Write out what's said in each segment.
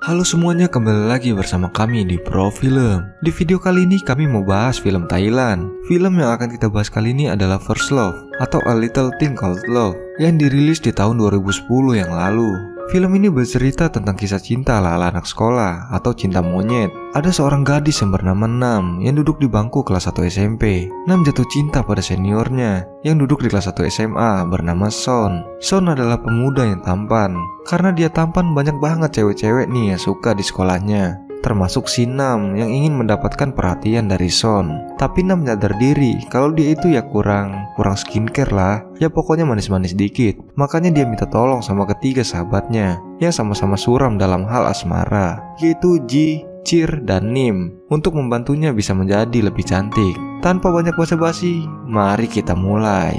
Halo semuanya, kembali lagi bersama kami di Pro Film. Di video kali ini kami mau bahas film Thailand. Film yang akan kita bahas kali ini adalah First Love atau A Little Thing Called Love yang dirilis di tahun 2010 yang lalu. Film ini bercerita tentang kisah cinta ala anak sekolah atau cinta monyet. Ada seorang gadis yang bernama Nam yang duduk di bangku kelas 1 SMP. Nam jatuh cinta pada seniornya yang duduk di kelas 1 SMA bernama Son. Son adalah pemuda yang tampan. Karena dia tampan, banyak banget cewek-cewek nih yang suka di sekolahnya, termasuk si Nam yang ingin mendapatkan perhatian dari Son. Tapi Nam nyadar diri kalau dia itu ya kurang skincare lah. Ya pokoknya manis-manis dikit. Makanya dia minta tolong sama ketiga sahabatnya yang sama-sama suram dalam hal asmara, yaitu Ji, Chir, dan Nim, untuk membantunya bisa menjadi lebih cantik. Tanpa banyak basa-basi, mari kita mulai.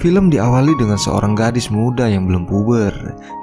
Film diawali dengan seorang gadis muda yang belum puber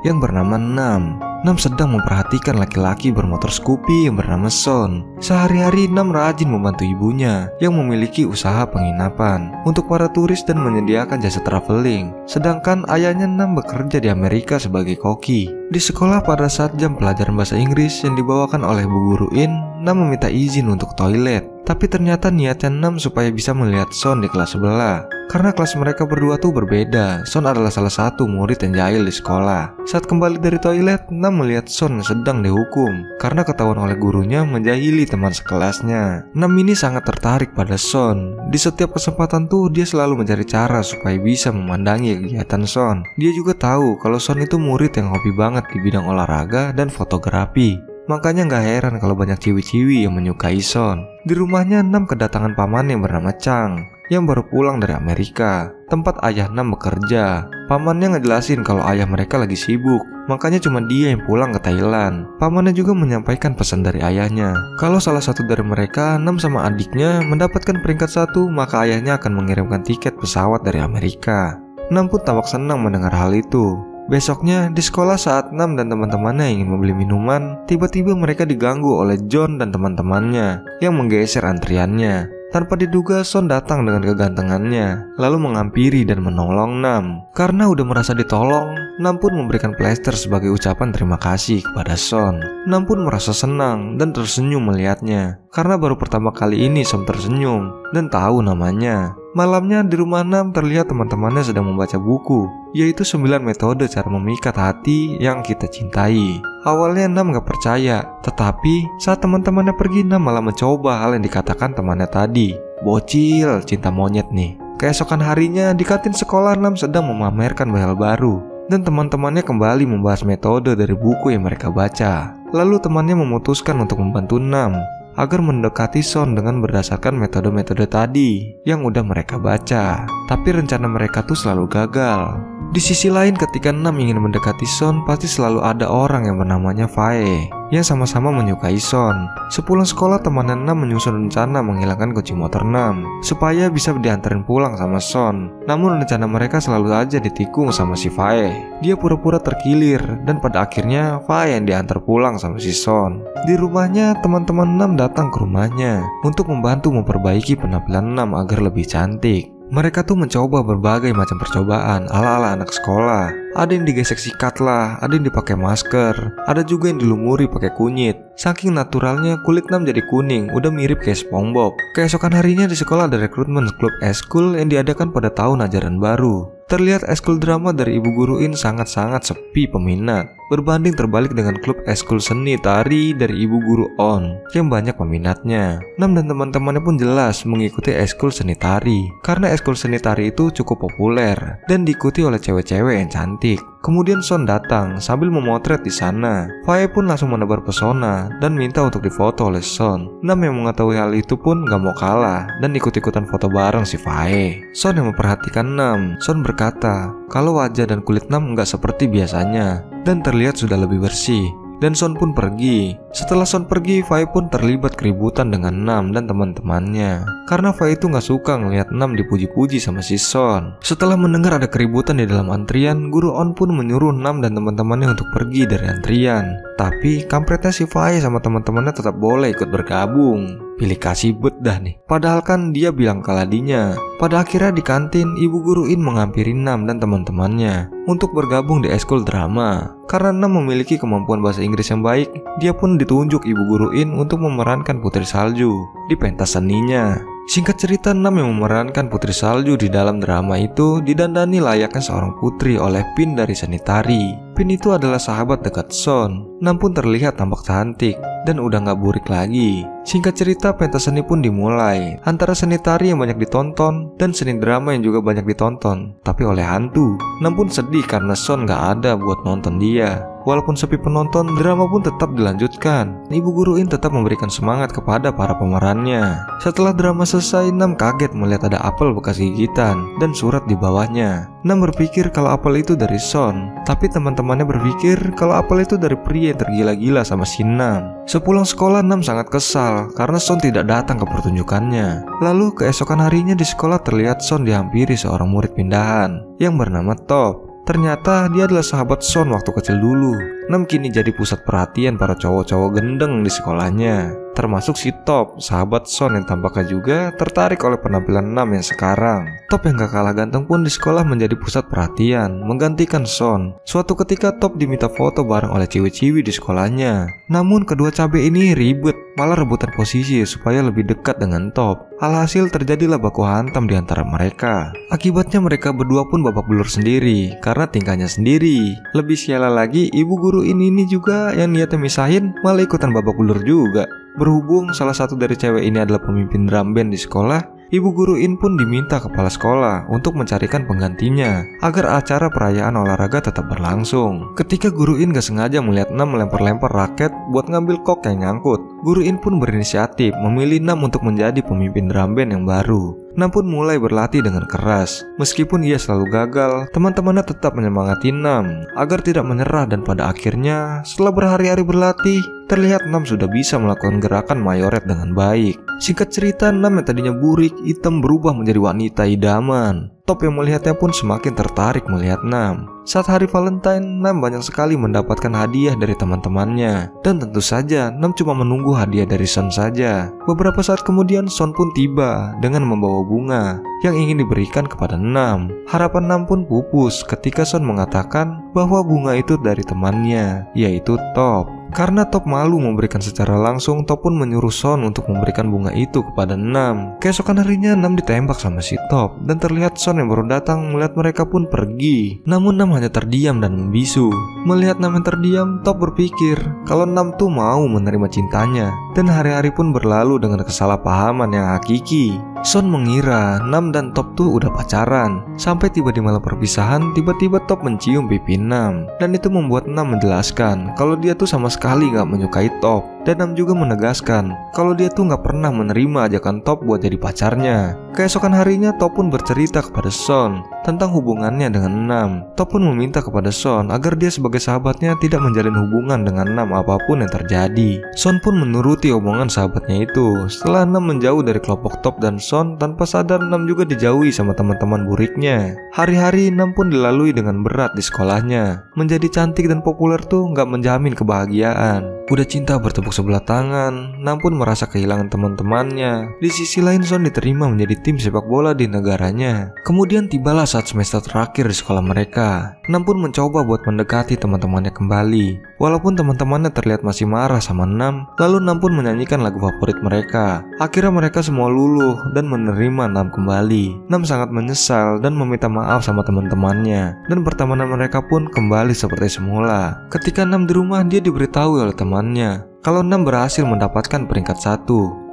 yang bernama Nam. Nam sedang memperhatikan laki-laki bermotor Scoopy yang bernama Son. Sehari-hari Nam rajin membantu ibunya yang memiliki usaha penginapan untuk para turis dan menyediakan jasa traveling. Sedangkan ayahnya Nam bekerja di Amerika sebagai koki. Di sekolah pada saat jam pelajaran bahasa Inggris yang dibawakan oleh Bu Guru In, Nam meminta izin untuk toilet. Tapi ternyata niatnya Nam supaya bisa melihat Son di kelas sebelah. Karena kelas mereka berdua tuh berbeda. Son adalah salah satu murid yang jahil di sekolah. Saat kembali dari toilet, Nam melihat Son sedang dihukum karena ketahuan oleh gurunya menjahili teman sekelasnya. Nam ini sangat tertarik pada Son. Di setiap kesempatan tuh dia selalu mencari cara supaya bisa memandangi kegiatan Son. Dia juga tahu kalau Son itu murid yang hobi banget di bidang olahraga dan fotografi. Makanya gak heran kalau banyak ciwi-ciwi yang menyukai Son. Di rumahnya Nam kedatangan paman yang bernama Chang yang baru pulang dari Amerika, tempat ayah Nam bekerja. Pamannya ngejelasin kalau ayah mereka lagi sibuk, makanya cuma dia yang pulang ke Thailand. Pamannya juga menyampaikan pesan dari ayahnya kalau salah satu dari mereka, Nam sama adiknya, mendapatkan peringkat 1, maka ayahnya akan mengirimkan tiket pesawat dari Amerika. Nam pun tampak senang mendengar hal itu. Besoknya di sekolah saat Nam dan teman-temannya ingin membeli minuman, tiba-tiba mereka diganggu oleh John dan teman-temannya yang menggeser antriannya. Tanpa diduga Son datang dengan kegantengannya, lalu menghampiri dan menolong Nam. Karena udah merasa ditolong, Nam pun memberikan plester sebagai ucapan terima kasih kepada Son. Nam pun merasa senang dan tersenyum melihatnya, karena baru pertama kali ini Son tersenyum dan tahu namanya. Malamnya di rumah Nam terlihat teman-temannya sedang membaca buku, yaitu 9 metode cara memikat hati yang kita cintai. Awalnya Nam gak percaya, tetapi saat teman-temannya pergi, Nam malah mencoba hal yang dikatakan temannya tadi. Bocil, cinta monyet nih. Keesokan harinya di kantin sekolah, Nam sedang memamerkan behel baru, dan teman-temannya kembali membahas metode dari buku yang mereka baca. Lalu temannya memutuskan untuk membantu Nam agar mendekati Son dengan berdasarkan metode-metode tadi yang udah mereka baca. Tapi rencana mereka tuh selalu gagal. Di sisi lain, ketika Nam ingin mendekati Son, pasti selalu ada orang yang bernamanya Fae yang sama-sama menyukai Son. Sepulang sekolah, teman Nam menyusun rencana menghilangkan kunci motor Nam supaya bisa diantarin pulang sama Son. Namun rencana mereka selalu aja ditikung sama si Fae. Dia pura-pura terkilir dan pada akhirnya Fae yang diantar pulang sama si Son. Di rumahnya, teman-teman Nam datang ke rumahnya untuk membantu memperbaiki penampilan Nam agar lebih cantik. Mereka tuh mencoba berbagai macam percobaan ala-ala anak sekolah. Ada yang digesek sikat lah, ada yang dipakai masker, ada juga yang dilumuri pakai kunyit. Saking naturalnya kulit Nam jadi kuning, udah mirip kayak SpongeBob. Keesokan harinya di sekolah ada rekrutmen klub eskul yang diadakan pada tahun ajaran baru. Terlihat eskul drama dari Ibu Guru In sangat-sangat sepi peminat, berbanding terbalik dengan klub eskul seni tari dari Ibu Guru On yang banyak peminatnya. Nam dan teman-temannya pun jelas mengikuti eskul seni tari, karena eskul seni tari itu cukup populer dan diikuti oleh cewek-cewek yang cantik. Kemudian Son datang sambil memotret di sana. Fae pun langsung menebar pesona dan minta untuk difoto oleh Son. Nam yang mengetahui hal itu pun gak mau kalah dan ikut-ikutan foto bareng si Fae. Son yang memperhatikan Nam. Son berkata kalau wajah dan kulit Nam gak seperti biasanya dan terlihat sudah lebih bersih. Dan Son pun pergi. Setelah Son pergi, Fae pun terlibat keributan dengan Nam dan teman-temannya. Karena Fae itu gak suka ngelihat Nam dipuji-puji sama si Son. Setelah mendengar ada keributan di dalam antrian, Guru On pun menyuruh Nam dan teman-temannya untuk pergi dari antrian. Tapi kampretnya si Fae sama teman-temannya tetap boleh ikut bergabung. pilih kasih bet dah nih. Padahal kan dia bilang ke Ladinya. Pada akhirnya di kantin, Ibu Guru In menghampiri Nam dan teman-temannya untuk bergabung di ekskul drama. Karena Nam memiliki kemampuan bahasa Inggris yang baik, dia pun ditunjuk Ibu Guru In untuk memerankan Putri Salju di pentas seninya. Singkat cerita, Nam yang memerankan Putri Salju di dalam drama itu didandani layaknya seorang putri oleh Pin dari seni tari. Pin itu adalah sahabat dekat Son. Nam pun terlihat tampak cantik dan udah gak burik lagi. Singkat cerita, pentas seni pun dimulai antara seni tari yang banyak ditonton dan seni drama yang juga banyak ditonton, tapi oleh hantu. Nam pun sedih karena Son gak ada buat nonton dia. Walaupun sepi penonton, drama pun tetap dilanjutkan. Ibu Guru In tetap memberikan semangat kepada para pemerannya. Setelah drama selesai, Nam kaget melihat ada apel bekas gigitan dan surat di bawahnya. Nam berpikir kalau apel itu dari Son, tapi teman-temannya berpikir kalau apel itu dari pria yang tergila-gila sama si Nam. Sepulang sekolah, Nam sangat kesal karena Son tidak datang ke pertunjukannya. Lalu keesokan harinya di sekolah terlihat Son dihampiri seorang murid pindahan yang bernama Top. Ternyata dia adalah sahabat Son waktu kecil dulu. Nam kini jadi pusat perhatian para cowok-cowok gendeng di sekolahnya, termasuk si Top, sahabat Son yang tampaknya juga tertarik oleh penampilan Nam yang sekarang. Top yang gak kalah ganteng pun di sekolah menjadi pusat perhatian, menggantikan Son. Suatu ketika Top diminta foto bareng oleh ciwi-ciwi di sekolahnya. Namun kedua cabe ini ribet, malah rebutan posisi supaya lebih dekat dengan Top. Alhasil terjadilah baku hantam di antara mereka. Akibatnya mereka berdua pun babak belur sendiri karena tingkahnya sendiri. Lebih sialan lagi, Ibu Guru ini juga yang niatnya misahin malah ikutan babak belur juga. Berhubung salah satu dari cewek ini adalah pemimpin drum band di sekolah, Ibu Guru In pun diminta kepala sekolah untuk mencarikan penggantinya agar acara perayaan olahraga tetap berlangsung. Ketika Guru In gak sengaja melihat Nam melempar-lempar raket buat ngambil kok yang nyangkut, Guru In pun berinisiatif memilih Nam untuk menjadi pemimpin drum band yang baru. Nam pun mulai berlatih dengan keras. Meskipun ia selalu gagal, teman-temannya tetap menyemangati Nam agar tidak menyerah, dan pada akhirnya setelah berhari-hari berlatih, terlihat Nam sudah bisa melakukan gerakan mayoret dengan baik. Singkat cerita, Nam yang tadinya burik, hitam berubah menjadi wanita idaman. Top yang melihatnya pun semakin tertarik melihat Nam. Saat hari Valentine, Nam banyak sekali mendapatkan hadiah dari teman-temannya. Dan tentu saja, Nam cuma menunggu hadiah dari Son saja. Beberapa saat kemudian, Son pun tiba dengan membawa bunga yang ingin diberikan kepada Nam. Harapan Nam pun pupus ketika Son mengatakan bahwa bunga itu dari temannya, yaitu Top. Karena Top malu memberikan secara langsung, Top pun menyuruh Son untuk memberikan bunga itu kepada Nam. Keesokan harinya, Nam ditembak sama si Top, dan terlihat Son yang baru datang melihat mereka pun pergi. Namun Nam hanya terdiam dan membisu. Melihat Nam yang terdiam, Top berpikir kalau Nam tuh mau menerima cintanya, dan hari-hari pun berlalu dengan kesalahpahaman yang hakiki. Son mengira Nam dan Top tuh udah pacaran. Sampai tiba di malam perpisahan, tiba-tiba Top mencium pipi Nam, dan itu membuat Nam menjelaskan kalau dia tuh sama sekali gak menyukai Top. Dan Nam juga menegaskan kalau dia tuh gak pernah menerima ajakan Top buat jadi pacarnya. Keesokan harinya, Top pun bercerita kepada Son tentang hubungannya dengan Nam. Top pun meminta kepada Son agar dia sebagai sahabatnya tidak menjalin hubungan dengan Nam apapun yang terjadi. Son pun menuruti omongan sahabatnya itu. Setelah Nam menjauh dari kelompok Top dan Son, tanpa sadar Nam juga dijauhi sama teman-teman buriknya. Hari-hari Nam pun dilalui dengan berat di sekolahnya. Menjadi cantik dan populer tuh gak menjamin kebahagiaan. Udah cinta bertepuk sebelah tangan, Nam pun merasa kehilangan teman-temannya. Di sisi lain, Son diterima menjadi tim sepak bola di negaranya. Kemudian tibalah saat semester terakhir di sekolah mereka. Nam pun mencoba buat mendekati teman-temannya kembali. Walaupun teman-temannya terlihat masih marah sama Nam, lalu Nam pun menyanyikan lagu favorit mereka. Akhirnya mereka semua luluh dan menerima Nam kembali. Nam sangat menyesal dan meminta maaf sama teman-temannya, dan pertemanan mereka pun kembali seperti semula. Ketika Nam di rumah, dia diberitahu oleh temannya kalau Nam berhasil mendapatkan peringkat 1.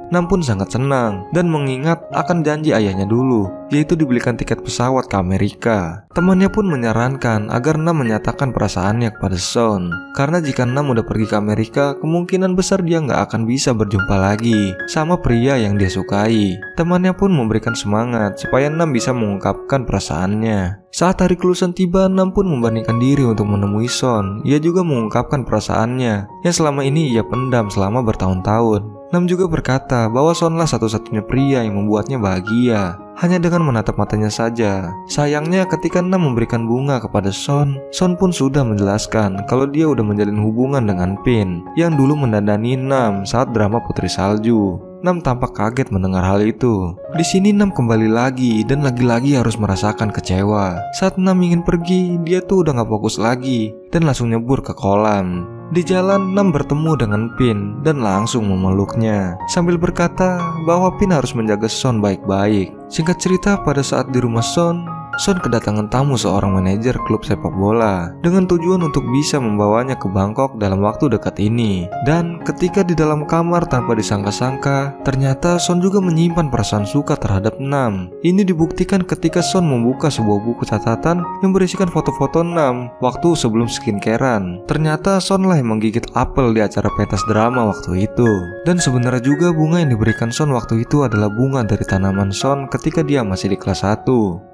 Nam pun sangat senang dan mengingat akan janji ayahnya dulu, yaitu dibelikan tiket pesawat ke Amerika. Temannya pun menyarankan agar Nam menyatakan perasaannya kepada Son, karena jika Nam udah pergi ke Amerika, kemungkinan besar dia nggak akan bisa berjumpa lagi sama pria yang dia sukai. Temannya pun memberikan semangat supaya Nam bisa mengungkapkan perasaannya. Saat hari kelulusan tiba, Nam pun membandingkan diri untuk menemui Son. Ia juga mengungkapkan perasaannya yang selama ini ia pendam selama bertahun-tahun. Nam juga berkata bahwa Sonlah satu-satunya pria yang membuatnya bahagia, hanya dengan menatap matanya saja. Sayangnya ketika Nam memberikan bunga kepada Son, Son pun sudah menjelaskan kalau dia udah menjalin hubungan dengan Pin yang dulu mendandani Nam saat drama Putri Salju. Nam tampak kaget mendengar hal itu. Di sini Nam kembali lagi dan lagi-lagi harus merasakan kecewa. Saat Nam ingin pergi, dia tuh udah gak fokus lagi dan langsung nyebur ke kolam. Di jalan, Nam bertemu dengan Pin dan langsung memeluknya sambil berkata bahwa Pin harus menjaga Son baik-baik. Singkat cerita, pada saat di rumah Son kedatangan tamu seorang manajer klub sepak bola dengan tujuan untuk bisa membawanya ke Bangkok dalam waktu dekat ini. Dan ketika di dalam kamar tanpa disangka-sangka, ternyata Son juga menyimpan perasaan suka terhadap Nam. Ini dibuktikan ketika Son membuka sebuah buku catatan yang berisikan foto-foto Nam waktu sebelum skincarean. Ternyata Son lah yang menggigit apel di acara pentas drama waktu itu. Dan sebenarnya juga bunga yang diberikan Son waktu itu adalah bunga dari tanaman Son ketika dia masih di kelas 1.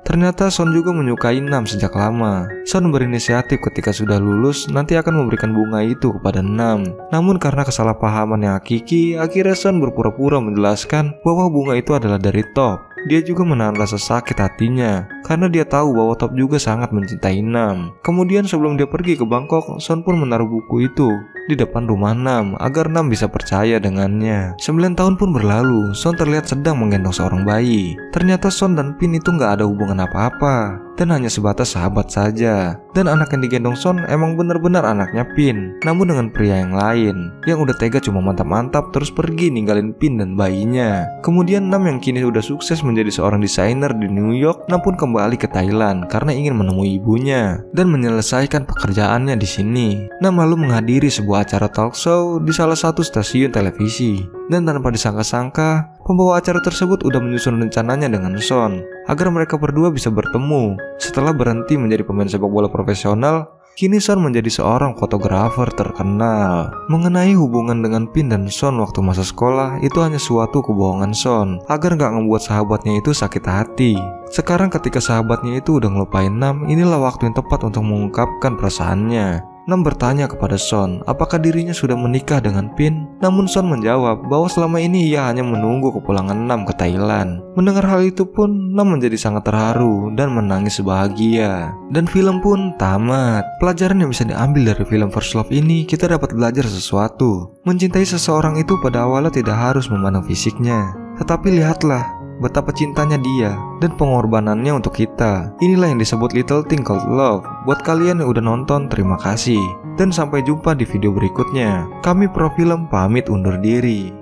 Ternyata Son juga menyukai Nam sejak lama. Son berinisiatif ketika sudah lulus nanti akan memberikan bunga itu kepada Nam. Namun karena kesalahpahaman yang hakiki, akhirnya Son berpura-pura menjelaskan bahwa bunga itu adalah dari Top. Dia juga menahan rasa sakit hatinya karena dia tahu bahwa Top juga sangat mencintai Nam. Kemudian sebelum dia pergi ke Bangkok, Son pun menaruh buku itu di depan rumah Nam agar Nam bisa percaya dengannya. 9 tahun pun berlalu, Son terlihat sedang menggendong seorang bayi. Ternyata Son dan Pin itu gak ada hubungan apa-apa dan hanya sebatas sahabat saja. Dan anak yang digendong Son emang benar-benar anaknya Pin, namun dengan pria yang lain yang udah tega cuma mantap-mantap terus pergi ninggalin Pin dan bayinya. Kemudian Nam yang kini udah sukses menjadi seorang desainer di New York, Nam pun kembali ke Thailand karena ingin menemui ibunya dan menyelesaikan pekerjaannya di sini. Nam lalu menghadiri sebuah acara talk show di salah satu stasiun televisi. Dan tanpa disangka-sangka, pembawa acara tersebut udah menyusun rencananya dengan Son agar mereka berdua bisa bertemu. Setelah berhenti menjadi pemain sepak bola profesional, kini Son menjadi seorang fotografer terkenal. Mengenai hubungan dengan Pin dan Son waktu masa sekolah, itu hanya suatu kebohongan Son agar gak membuat sahabatnya itu sakit hati. Sekarang ketika sahabatnya itu udah ngelupain Nam, inilah waktu yang tepat untuk mengungkapkan perasaannya. Nam bertanya kepada Son apakah dirinya sudah menikah dengan Pin. Namun Son menjawab bahwa selama ini ia hanya menunggu kepulangan Nam ke Thailand. Mendengar hal itu pun Nam menjadi sangat terharu dan menangis bahagia. Dan film pun tamat. Pelajaran yang bisa diambil dari film First Love ini, kita dapat belajar sesuatu. Mencintai seseorang itu pada awalnya tidak harus memandang fisiknya, tetapi lihatlah betapa cintanya dia dan pengorbanannya untuk kita. Inilah yang disebut little thing called love. Buat kalian yang udah nonton, terima kasih. Dan sampai jumpa di video berikutnya. Kami Profilm pamit undur diri.